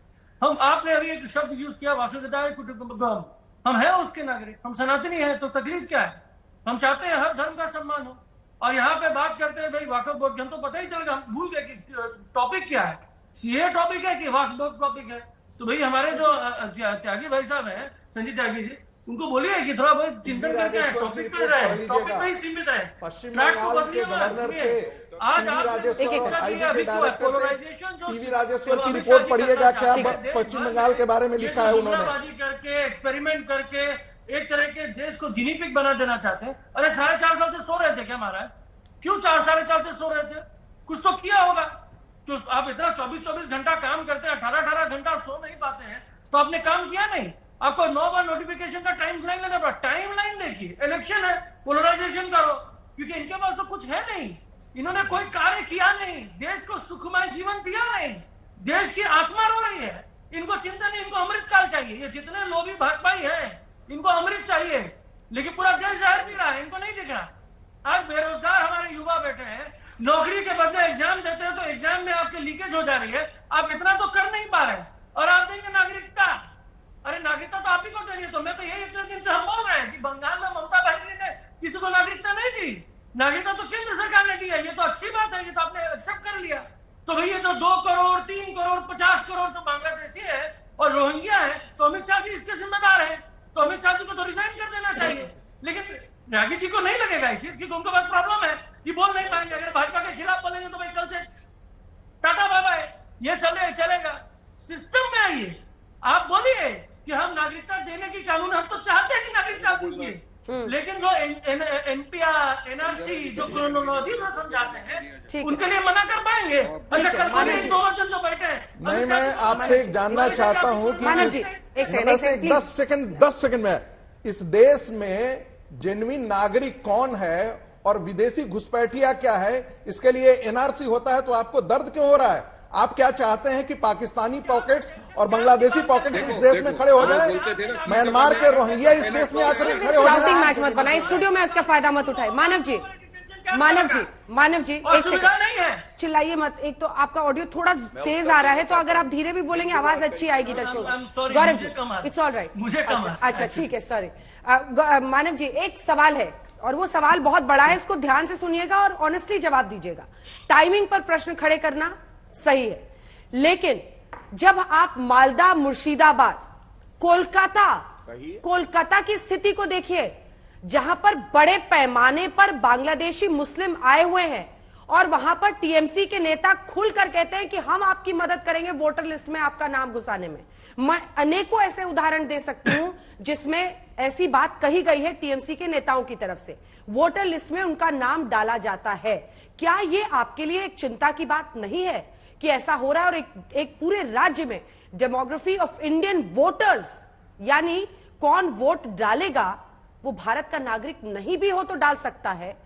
Speaker 17: हम, आपने अभी एक शब्द यूज किया वासुदेवाय कुटुंबकम, हम है उसके नागरिक, हम सनातनी हैं, तो तकलीफ क्या है? हम चाहते हैं हर धर्म का सम्मान हो। और यहाँ पे बात करते हैं भाई वक्फ बोर्ड की, हम तो पता ही चल गया, हम भूल गए कि टॉपिक क्या है, सीए टॉपिक है कि वक्फ बोर्ड टॉपिक है। तो भाई हमारे जो त्यागी भाई साहब हैं, संजय त्यागी जी, उनको बोलिए कि थोड़ा बहुत चिंतन करके टॉपिक पे रहे, टॉपिक पे ही सीमित रहे, ट्रैक को बदलिए। आज
Speaker 16: टीवी राजेश्वर की रिपोर्ट पढ़िएगा, क्या पश्चिम बंगाल के बारे में लिखा है उन्होंने।
Speaker 17: करके एक्सपेरिमेंट करके एक तरह के देश को गिनी पिग बना देना चाहते हैं। अरे 4.5 साल से सो रहे थे क्या महाराज? क्यों 4-4.5 से सो रहे थे? कुछ तो किया होगा। तो आप इतना 24-24 घंटा काम करते हैं, 18-18 घंटा आप सो नहीं पाते हैं, तो आपने काम किया नहीं। आपको 9 बार नोटिफिकेशन का टाइम लाइन लेना पड़ा। टाइम लाइन देखिए, इलेक्शन है, पोलराइजेशन करो, क्योंकि इनके पास तो कुछ है नहीं, इन्होंने कोई कार्य किया नहीं, देश को सुखमय जीवन दिया नहीं, देश की आत्मा रो रही है, इनको चिंता नहीं, इनको अमृत काल चाहिए। ये जितने लोभी भाजपाई है इनको अमृत चाहिए, लेकिन पूरा देश जहर पी रहा है, इनको नहीं दिख रहा। आज बेरोजगार हमारे युवा बैठे हैं, नौकरी के बदले एग्जाम देते हैं तो एग्जाम में आपके लीकेज हो जा रही है, आप इतना तो कर नहीं पा रहे, और आप देंगे नागरिकता। अरे नागरिकता तो आप ही को देनी है। तो मैं तो यही इतने दिन से हम बोल रहे हैं कि बंगाल में ममता बनर्जी ने किसी को नागरिकता नहीं दी, नागरिकता तो केंद्र सरकार ने दी है। ये तो अच्छी बात है, ये तो आपने एक्सेप्ट कर लिया। तो भैया तो 2 करोड़ 3 करोड़ 50 करोड़ जो बांग्लादेशी है और रोहिंग्या है, तो अमित शाह जी इसके जिम्मेदार है। तो अमित शाह जी को तो रिजाइन कर देना चाहिए। लेकिन रागी जी को नहीं लगेगा इस चीज की, उनको बहुत प्रॉब्लम है, ये बोल नहीं पाएंगे। अगर भाजपा के खिलाफ बोलेंगे तो भाई कल से टाटा बाय बाय, ये चलेगा। सिस्टम में आइए, आप बोलिए कि हम नागरिकता देने की कानून, हम तो चाहते हैं कि नागरिकता दीजिए, लेकिन जो एनपीआर एनआरसी जो क्रोनोलॉजी से समझाते हैं उनके लिए मना कर पाएंगे? अच्छा कर पाएंगे दोनों जन जो बैठे हैं?
Speaker 16: नहीं, मैं आपसे जानना चाहता हूं कि 10 सेकंड में इस देश में जेन्युइन नागरिक कौन है और विदेशी घुसपैठिया क्या है, इसके लिए एनआरसी होता है तो आपको दर्द क्यों हो रहा है? आप क्या चाहते हैं कि पाकिस्तानी पॉकेट्स और बांग्लादेशी पॉकेट्स इस देश में खड़े हो जाए, म्यांमार के रोहिंग्या इस देश में आकर खड़े हो जाए?
Speaker 5: मैच मत बनाए, स्टूडियो में उसका फायदा मत उठाए। मानव जी एक सेकंड चिल्लाइए मत। एक तो आपका ऑडियो थोड़ा तेज आ रहा है, तो अगर आप धीरे भी बोलेंगे आवाज अच्छी आएगी दर्शकों को। Gaurav ji, it's all right,
Speaker 17: मुझे
Speaker 5: अच्छा ठीक है, सॉरी। मानव जी, एक सवाल है और वो सवाल बहुत बड़ा है, इसको ध्यान से सुनिएगा और ऑनेस्टली जवाब दीजिएगा। टाइमिंग पर प्रश्न खड़े करना सही है, लेकिन जब आप मालदा, मुर्शिदाबाद, कोलकाता की स्थिति को देखिए, जहां पर बड़े पैमाने पर बांग्लादेशी मुस्लिम आए हुए हैं और वहां पर टीएमसी के नेता खुलकर कहते हैं कि हम आपकी मदद करेंगे वोटर लिस्ट में आपका नाम घुसाने में। मैं अनेकों ऐसे उदाहरण दे सकती हूं जिसमें ऐसी बात कही गई है टीएमसी के नेताओं की तरफ से, वोटर लिस्ट में उनका नाम डाला जाता है। क्या ये आपके लिए एक चिंता की बात नहीं है कि ऐसा हो रहा है? और एक पूरे राज्य में डेमोग्राफी ऑफ इंडियन वोटर्स, यानी कौन वोट डालेगा वो भारत का नागरिक नहीं भी हो तो डाल सकता है,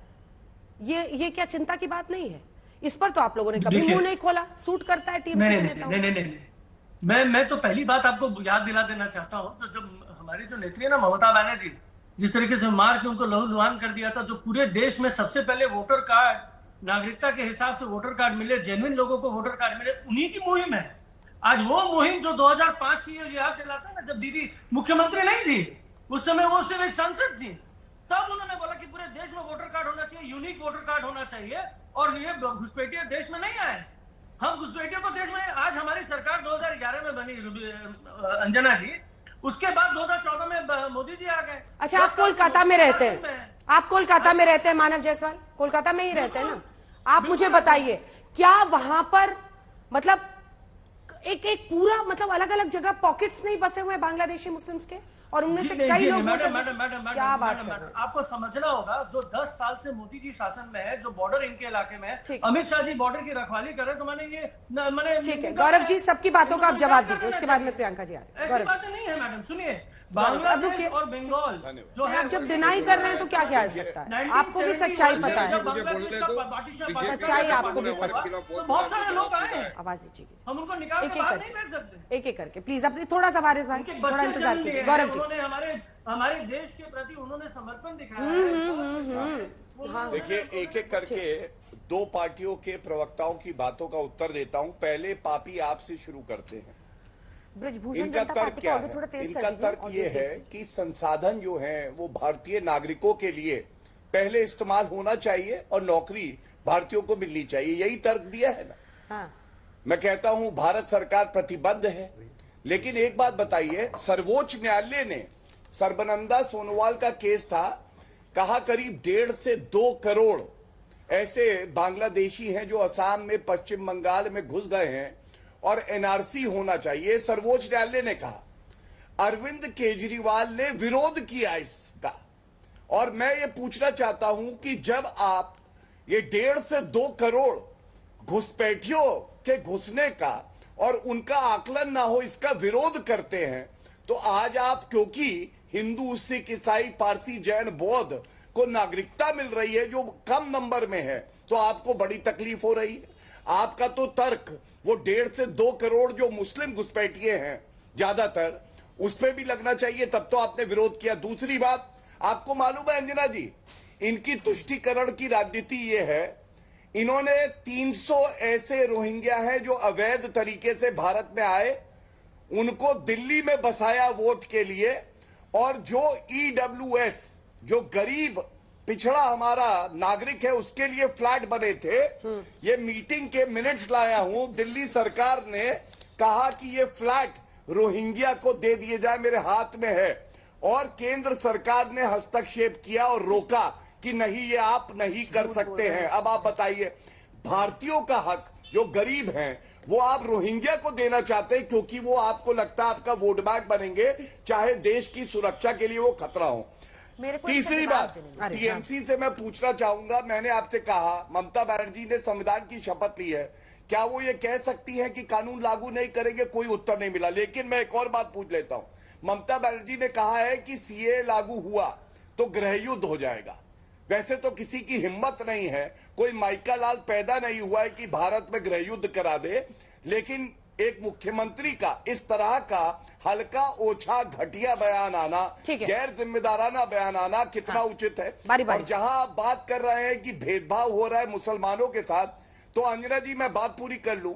Speaker 5: ये क्या चिंता की बात नहीं है? इस पर तो आप लोगों ने कभी मुंह नहीं खोला। सूट करता है टीम से नेताओं?
Speaker 17: नहीं, मैं तो पहली बात आपको याद दिला देना चाहता हूं, तो जब हमारी जो नेत्री है ना ममता बनर्जी, जिस तरीके से मार के उनको लहूलुहान कर दिया था, जो पूरे देश में सबसे पहले वोटर कार्ड, नागरिकता के हिसाब से वोटर कार्ड मिले, जेन्युइन लोगों को वोटर कार्ड मिले, उन्हीं की मुहिम है। आज वो मुहिम जो 2005 की याद दिलाता है ना, जब दीदी मुख्यमंत्री नहीं थी, उस समय वो सिर्फ एक सांसद थी, तब उन्होंने बोला कि पूरे देश में वोटर कार्ड होना चाहिए, यूनिक वोटर कार्ड होना चाहिए, और ये घुसपैठिया देश में नहीं आए। हम घुसपैठियों को देश में, आज हमारी सरकार 2011 में बनी अंजना जी, उसके बाद 2014 में मोदी जी आ गए।
Speaker 5: अच्छा, आप कोलकाता में रहते हैं, आप कोलकाता में रहते हैं मानव जायसवाल, कोलकाता में ही रहते हैं ना? आप मुझे बताइए, क्या वहां पर मतलब एक पूरा मतलब अलग अलग जगह पॉकेट्स नहीं बसे हुए बांग्लादेशी मुस्लिम्स के, और उनमें से कई लोग
Speaker 17: मैडम आपको समझना होगा, जो 10 साल से मोदी जी शासन में है, जो बॉर्डर इनके इलाके में है, अमित शाह जी बॉर्डर की रखवाली कर रहे, तो मैंने
Speaker 5: ठीक है गौरव जी, सबकी बातों का आप जवाब दीजिए, उसके बाद में प्रियंका जी आ रही है।
Speaker 17: ऐसी बातें नहीं है मैडम, सुनिए, बांग्लादेश और बंगाल जो है,
Speaker 5: आप जब डिनाई कर रहे हैं तो क्या किया जा सकता है? आपको भी सच्चाई पता है, सच्चाई आपको भी पता है,
Speaker 17: बहुत सारे लोग आए हैं,
Speaker 5: आवाज दीजिए,
Speaker 17: हम उनको निकाल के बाहर नहीं भेज सकते।
Speaker 5: एक एक करके प्लीज, अपनी थोड़ा सा वारिस भाई थोड़ा इंतजार कीजिए। गौरव जी,
Speaker 17: उन्होंने हमारे देश के प्रति उन्होंने समर्पण दिखाया है।
Speaker 13: देखिए, एक एक करके दो पार्टियों के प्रवक्ताओं की बातों का उत्तर देता हूं। पहले पापी आपसे शुरू करते हैं। इनका तर्क क्या है? इनका तर्क ये है कि संसाधन जो है वो भारतीय नागरिकों के लिए पहले इस्तेमाल होना चाहिए और नौकरी भारतीयों को मिलनी चाहिए, यही तर्क दिया है ना। हाँ। मैं कहता हूं भारत सरकार प्रतिबद्ध है, लेकिन एक बात बताइए, सर्वोच्च न्यायालय ने सर्बानंदा सोनोवाल का केस था, कहा करीब 1.5 से 2 करोड़ ऐसे बांग्लादेशी हैं जो असम में, पश्चिम बंगाल में घुस गए हैं और एनआरसी होना चाहिए, सर्वोच्च न्यायालय ने कहा। अरविंद केजरीवाल ने विरोध किया इसका, और मैं ये पूछना चाहता हूं कि जब आप ये 1.5 से 2 करोड़ घुसपैठियों के घुसने का और उनका आकलन ना हो इसका विरोध करते हैं, तो आज आप, क्योंकि हिंदू, सिख, ईसाई, पारसी, जैन, बौद्ध को नागरिकता मिल रही है जो कम नंबर में है, तो आपको बड़ी तकलीफ हो रही है। आपका तो तर्क वो 1.5 से 2 करोड़ जो मुस्लिम घुसपैठिए हैं ज्यादातर, उस पर भी लगना चाहिए, तब तो आपने विरोध किया। दूसरी बात, आपको मालूम है अंजना जी, इनकी तुष्टीकरण की राजनीति ये है, इन्होंने 300 ऐसे रोहिंग्या हैं जो अवैध तरीके से भारत में आए, उनको दिल्ली में बसाया वोट के लिए, और जो EWS, जो गरीब पिछड़ा हमारा नागरिक है, उसके लिए फ्लैट बने थे। ये मीटिंग के मिनट्स लाया हूं। दिल्ली सरकार ने कहा कि ये फ्लैट रोहिंग्या को दे दिए जाए, मेरे हाथ में है, और केंद्र सरकार ने हस्तक्षेप किया और रोका कि नहीं, ये आप नहीं कर सकते हैं। अब आप बताइए, भारतीयों का हक जो गरीब हैं वो आप रोहिंग्या को देना चाहते हैं क्योंकि वो आपको लगता है आपका वोट बैंक बनेंगे, चाहे देश की सुरक्षा के लिए वो खतरा हो। तीसरी बात, टीएमसी से मैं पूछना चाहूंगा, मैंने आपसे कहा ममता बनर्जी ने संविधान की शपथ ली है, क्या वो ये कह सकती है कि कानून लागू नहीं करेंगे? कोई उत्तर नहीं मिला। लेकिन मैं एक और बात पूछ लेता हूं। ममता बनर्जी ने कहा है कि सीए लागू हुआ तो गृह युद्ध हो जाएगा। वैसे तो किसी की हिम्मत नहीं है, कोई माइका लाल पैदा नहीं हुआ है कि भारत में गृह युद्ध करा दे, लेकिन एक मुख्यमंत्री का इस तरह का हल्का ओछा घटिया बयान आना, गैर जिम्मेदाराना बयान आना कितना उचित है? और जहां आप बात कर रहे हैं कि भेदभाव हो रहा है मुसलमानों के साथ, तो अंजना जी मैं बात पूरी कर लूं।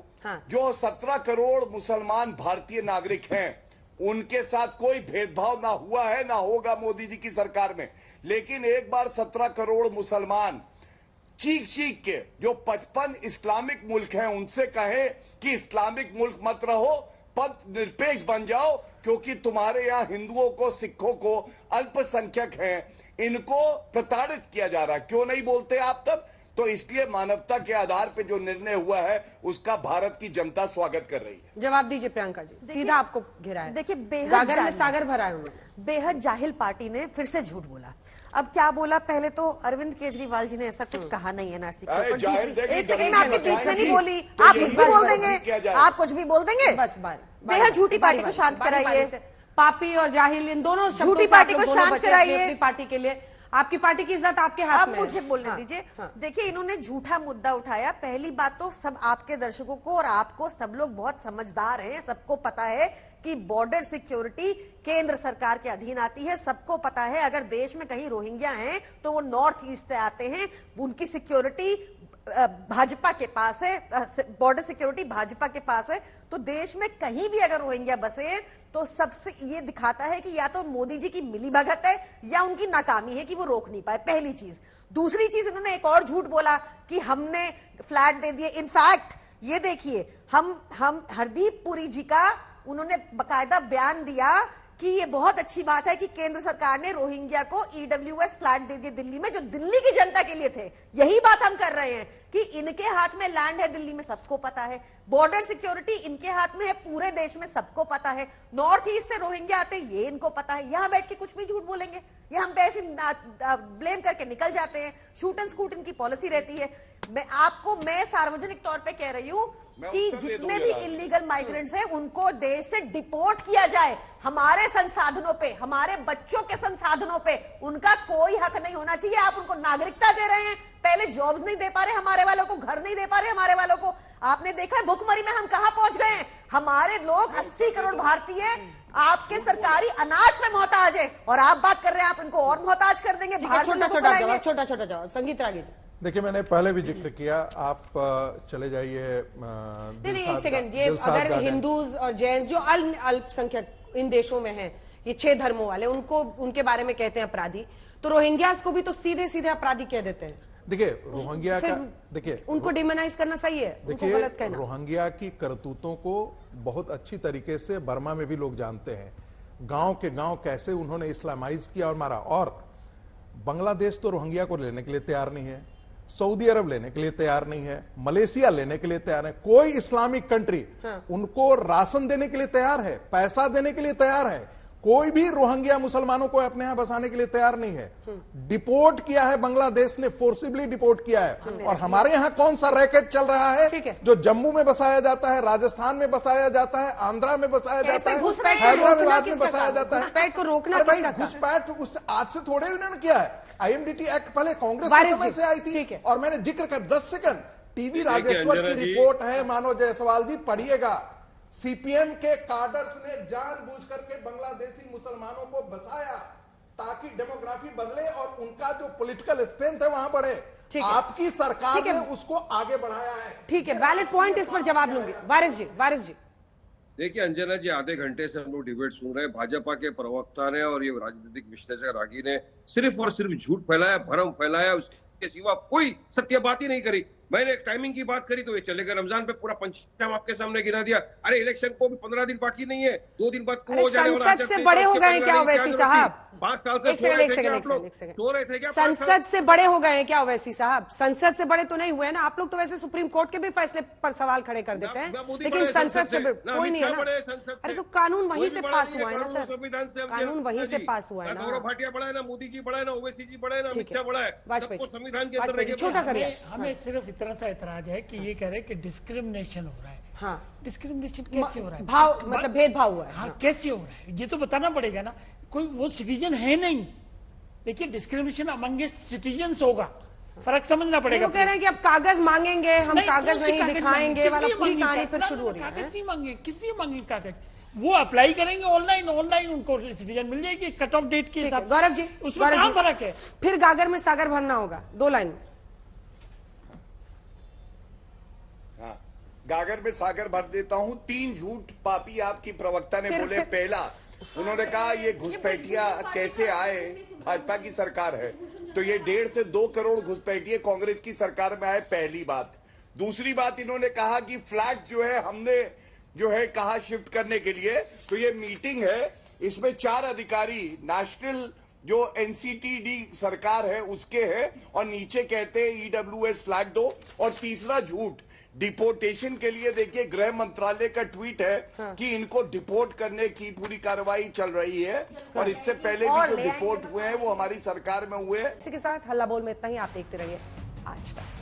Speaker 13: जो 17 करोड़ मुसलमान भारतीय नागरिक हैं, उनके साथ कोई भेदभाव ना हुआ है ना होगा मोदी जी की सरकार में। लेकिन एक बार 17 करोड़ मुसलमान चीख चीख के जो 55 इस्लामिक मुल्क हैं उनसे कहें कि इस्लामिक मुल्क मत रहो, पंथ निरपेक्ष बन जाओ, क्योंकि तुम्हारे यहाँ हिंदुओं को, सिखों को, अल्पसंख्यक हैं, इनको प्रताड़ित किया जा रहा है। क्यों नहीं बोलते आप तब? तो इसलिए मानवता के आधार पे जो निर्णय हुआ है उसका भारत की जनता स्वागत कर रही है।
Speaker 5: जवाब दीजिए प्रियंका जी, सीधा आपको घेरा है।
Speaker 18: देखिए,
Speaker 5: गागर में सागर भरा है उन्होंने।
Speaker 18: बेहद जाहिल पार्टी ने फिर से झूठ बोला। अब क्या बोला? पहले तो अरविंद केजरीवाल जी ने ऐसा कुछ कहा नहीं एनआरसी के ऊपर। एक सेकंड में आपके बीच में नहीं बोली, आप कुछ भी बोल देंगे, आप कुछ भी बोल देंगे।
Speaker 5: बस
Speaker 18: बेहद झूठी पार्टी को शांत कराइए।
Speaker 5: पापी और जाहिल, इन दोनों
Speaker 18: झूठी पार्टी को शांत कराइए
Speaker 5: अपनी पार्टी के लिए। आपकी पार्टी की इज्जत आपके हाथ में है।
Speaker 18: मुझे बोलने दीजिए। देखिए, इन्होंने झूठा मुद्दा उठाया। पहली बात तो सब आपके दर्शकों को और आपको, सब लोग बहुत समझदार हैं, सबको पता है कि बॉर्डर सिक्योरिटी केंद्र सरकार के अधीन आती है। सबको पता है अगर देश में कहीं रोहिंग्या हैं तो वो नॉर्थ ईस्ट से आते हैं, उनकी सिक्योरिटी भाजपा के पास है, बॉर्डर सिक्योरिटी भाजपा के पास है। तो देश में कहीं भी अगर रोहिंग्या बसे हैं तो सबसे ये दिखाता है कि या तो मोदी जी की मिलीभगत है या उनकी नाकामी है कि वो रोक नहीं पाए, पहली चीज। दूसरी चीज, इन्होंने एक और झूठ बोला कि हमने फ्लैट दे दिए। इनफैक्ट ये देखिए, हम हरदीप पुरी जी का उन्होंने बकायदा बयान दिया कि ये बहुत अच्छी बात है कि केंद्र सरकार ने रोहिंग्या को EWS फ्लैट दे दिए दिल्ली में, जो दिल्ली की जनता के लिए थे। यही बात हम कर रहे हैं कि इनके हाथ में लैंड है दिल्ली में, सबको पता है। बॉर्डर सिक्योरिटी इनके हाथ में है, पूरे देश में सबको पता है। नॉर्थ ईस्ट से रोहिंग्या आते हैं, ये इनको पता है। यहां बैठ के कुछ भी झूठ बोलेंगे, ये हम पे ऐसे ब्लेम करके निकल जाते हैं। शूट एंड स्कूट इनकी पॉलिसी रहती है। मैं सार्वजनिक तौर पे कह रही हूं कि जितने भी इलीगल माइग्रेंट्स हैं उनको देश से डिपोर्ट किया जाए। हमारे संसाधनों पे, हमारे बच्चों के संसाधनों पे उनका कोई हक नहीं होना चाहिए। आप उनको नागरिकता दे रहे हैं, पहले जॉब्स नहीं दे पा रहे हमारे वालों को, घर नहीं दे पा रहे हमारे वालों को। आपने देखा है भुखमरी में हम कहां पहुंच गए हैं। हमारे लोग 80 करोड़ भारतीय आपके सरकारी अनाज में मोहताज है और आप बात कर रहे हैं आप इनको और मोहताज कर देंगे।
Speaker 5: छोटा छोटा जवाब संगीत रागी।
Speaker 16: देखिए, मैंने पहले भी जिक्र किया, आप चले जाइए।
Speaker 5: नहीं, एक सेकंड, ये अगर हिंदूज और जैन जो अल्पसंख्यक इन देशों में हैं, ये 6 धर्मों वाले, उनको उनके बारे में कहते हैं अपराधी, तो रोहिंग्यास को भी तो सीधे सीधे अपराधी कह देते हैं।
Speaker 16: देखिए, रोहिंग्या का, देखिए
Speaker 5: उनको डिमोनाइज करना सही है?
Speaker 16: देखिए, रोहिंग्या की करतूतों को बहुत अच्छी तरीके से बर्मा में भी लोग जानते हैं। गांव के गांव कैसे उन्होंने इस्लामाइज किया और मारा। और बांग्लादेश तो रोहिंग्या को लेने के लिए तैयार नहीं है, सऊदी अरब लेने के लिए तैयार नहीं है, मलेशिया लेने के लिए तैयार है, कोई इस्लामिक कंट्री उनको राशन देने के लिए तैयार है, पैसा देने के लिए तैयार है। कोई भी रोहिंग्या मुसलमानों को अपने यहां बसाने के लिए तैयार नहीं है। डिपोर्ट किया है बांग्लादेश ने, फोर्सिबली डिपोर्ट किया है। और हमारे यहां कौन सा रैकेट चल रहा है जो जम्मू में बसाया जाता है, राजस्थान में बसाया जाता है, आंध्रा में बसाया जाता है, हैदराबाद में बसाया जाता है।
Speaker 5: घुसपैठ को रोकना,
Speaker 16: भाई घुसपैठ उस आज से थोड़े उन्होंने किया है। IMDT एक्ट पहले कांग्रेस के समय से आई थी। और मैंने जिक्र कर 10 सेकंड टीवी राजेश्वर की रिपोर्ट है, मानव जायसवाल जी, पढ़िएगा। सीपीएम के कार्डर्स ने जानबूझ करके बांग्लादेशी मुसलमानों को बसाया ताकि डेमोग्राफी बदले और उनका जो पॉलिटिकल स्ट्रेंथ है वहां बढ़े। आपकी सरकार ने उसको आगे बढ़ाया है।
Speaker 5: ठीक है, वैलिड पॉइंट, इस पर जवाब लूंगी। वारिस जी
Speaker 14: देखिए अंजना जी, आधे घंटे से हम लोग डिबेट सुन रहे हैं। भाजपा के प्रवक्ता ने और ये राजनीतिक विश्लेषक रागी ने सिर्फ और सिर्फ झूठ फैलाया, भ्रम फैलाया, उसके सिवा कोई सत्य बात ही नहीं करी। मैंने एक टाइमिंग की बात करी तो ये चलेगा, रमजान पे पूरा पंचांग आपके सामने गिना दिया। अरे इलेक्शन को भी 15 दिन बाकी नहीं है, 2 दिन बाद क्यों हो जाने वाला।
Speaker 5: संसद से बड़े हो गए क्या ओवैसी साहब?
Speaker 14: 5 साल से
Speaker 5: एक सेकंड
Speaker 14: सो रहे थे क्या?
Speaker 5: संसद से बड़े हो गए हैं क्या ओवैसी साहब? संसद से बड़े तो नहीं हुए ना आप लोग। तो वैसे सुप्रीम कोर्ट के भी फैसले पर सवाल खड़े कर देते हैं, लेकिन संसद से कोई नहीं है ना। अरे तो कानून वहीं से पास हुआ है ना सर, कानून वहीं से पास हुआ है ना।
Speaker 14: गौरव भाटिया बड़ा है ना, मोदी जी बड़ा है ना, ओवैसी जी बड़ा है ना, अमित शाह बड़ा है,
Speaker 5: वाजपेयी
Speaker 14: संविधान के अंदर
Speaker 5: छोटा सा
Speaker 15: हमें सिर्फ इतना सा एतराज है कि ये कह रहे हैं कि डिस्क्रिमिनेशन हो रहा है।
Speaker 5: हाँ,
Speaker 15: डिस्क्रिमिनेशन कैसे हो रहा है?
Speaker 5: भाव मतलब भेदभाव हुआ है।
Speaker 15: हाँ, कैसे हो रहा है ये तो बताना पड़ेगा ना। कोई वो सिटीजन है नहीं। देखिए डिस्क्रिमिनेशन अमंगेस्ट सिटीजन्स होगा, फर्क समझना पड़ेगा।
Speaker 5: वो कह रहे हैं कि अब कागज मांगेंगे, हम कागज नहीं दिखाएंगे वाला पूरी कहानी फिर शुरू हो रही है।
Speaker 15: कागज नहीं मांगे, किस लिए मांगे कागज? वो अप्लाई करेंगे ऑनलाइन उनको सिटीजन मिल जाएगी कट ऑफ डेट के हिसाब।
Speaker 5: गौरव जी,
Speaker 15: उसमें क्या फर्क है?
Speaker 5: फिर गागर में सागर भरना होगा, 2 लाइन।
Speaker 13: गागर में सागर भर देता हूं। 3 झूठ पापी आपकी प्रवक्ता ने बोले। पहला, उन्होंने कहा ये घुसपैठिया कैसे आए, भाजपा की सरकार है तो ये 1.5 से 2 करोड़ घुसपैठिए कांग्रेस की सरकार में आए, पहली बात। दूसरी बात, इन्होंने कहा कि फ्लैट जो है हमने जो है कहा शिफ्ट करने के लिए, तो ये मीटिंग है, इसमें 4 अधिकारी नेशनल जो एनसीटीडी सरकार है उसके हैं और नीचे कहते हैं ईडब्ल्यूएस फ्लैग दो। और तीसरा झूठ, डिपोर्टेशन के लिए देखिए गृह मंत्रालय का ट्वीट है कि इनको डिपोर्ट करने की पूरी कार्रवाई चल रही है और इससे पहले भी जो डिपोर्ट हुए हैं वो हमारी सरकार में हुए हैं।
Speaker 5: इसी के साथ हल्ला बोल में इतना ही। आप देखते रहिए आज तक।